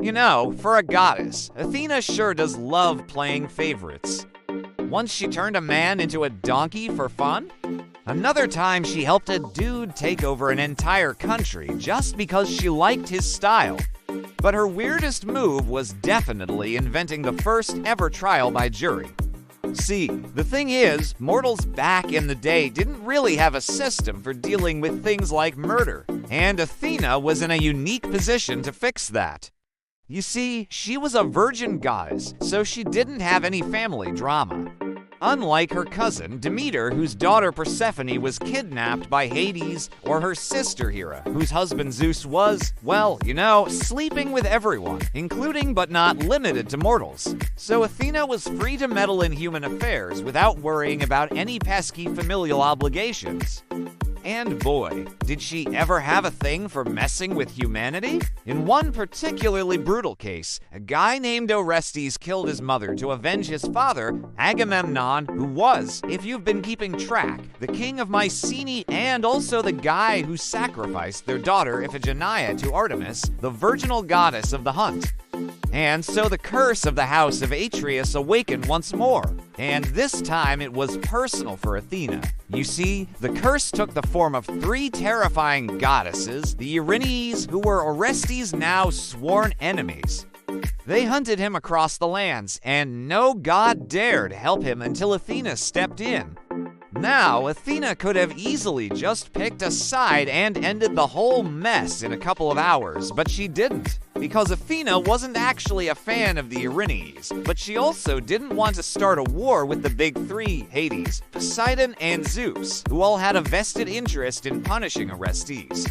You know, for a goddess, Athena sure does love playing favorites. Once she turned a man into a donkey for fun. Another time she helped a dude take over an entire country just because she liked his style. But her weirdest move was definitely inventing the first ever trial by jury. See, the thing is, mortals back in the day didn't really have a system for dealing with things like murder, and Athena was in a unique position to fix that. You see, she was a virgin goddess, so she didn't have any family drama. Unlike her cousin, Demeter, whose daughter Persephone was kidnapped by Hades, or her sister Hera, whose husband Zeus was, well, you know, sleeping with everyone, including but not limited to mortals. So Athena was free to meddle in human affairs without worrying about any pesky familial obligations. And boy, did she ever have a thing for messing with humanity? In one particularly brutal case, a guy named Orestes killed his mother to avenge his father, Agamemnon, who was, if you've been keeping track, the king of Mycenae and also the guy who sacrificed their daughter Iphigenia to Artemis, the virginal goddess of the hunt. And so the curse of the house of Atreus awakened once more, and this time it was personal for Athena. You see, the curse took the form of three terrifying goddesses, the Erinyes, who were Orestes' now sworn enemies. They hunted him across the lands, and no god dared help him until Athena stepped in. Now, Athena could have easily just picked a side and ended the whole mess in a couple of hours, but she didn't. Because Athena wasn't actually a fan of the Erinyes, but she also didn't want to start a war with the big three, Hades, Poseidon, and Zeus, who all had a vested interest in punishing Orestes.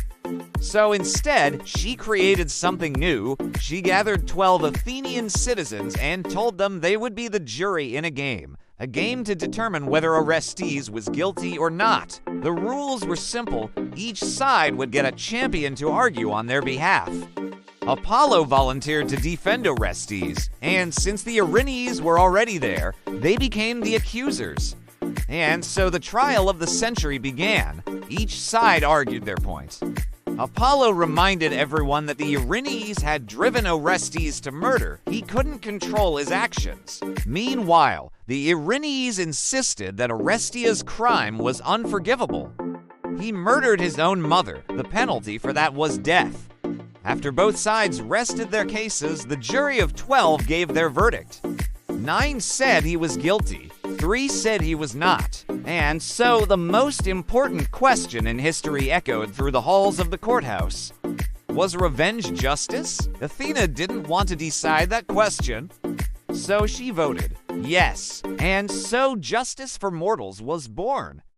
So instead, she created something new. She gathered 12 Athenian citizens and told them they would be the jury in a game to determine whether Orestes was guilty or not. The rules were simple. Each side would get a champion to argue on their behalf. Apollo volunteered to defend Orestes, and since the Erinyes were already there, they became the accusers. And so the trial of the century began. Each side argued their point. Apollo reminded everyone that the Erinyes had driven Orestes to murder. He couldn't control his actions. Meanwhile, the Erinyes insisted that Orestes' crime was unforgivable. He murdered his own mother. The penalty for that was death. After both sides rested their cases, the jury of 12 gave their verdict. 9 said he was guilty, 3 said he was not. And so the most important question in history echoed through the halls of the courthouse. Was revenge justice? Athena didn't want to decide that question, so she voted yes. And so justice for mortals was born.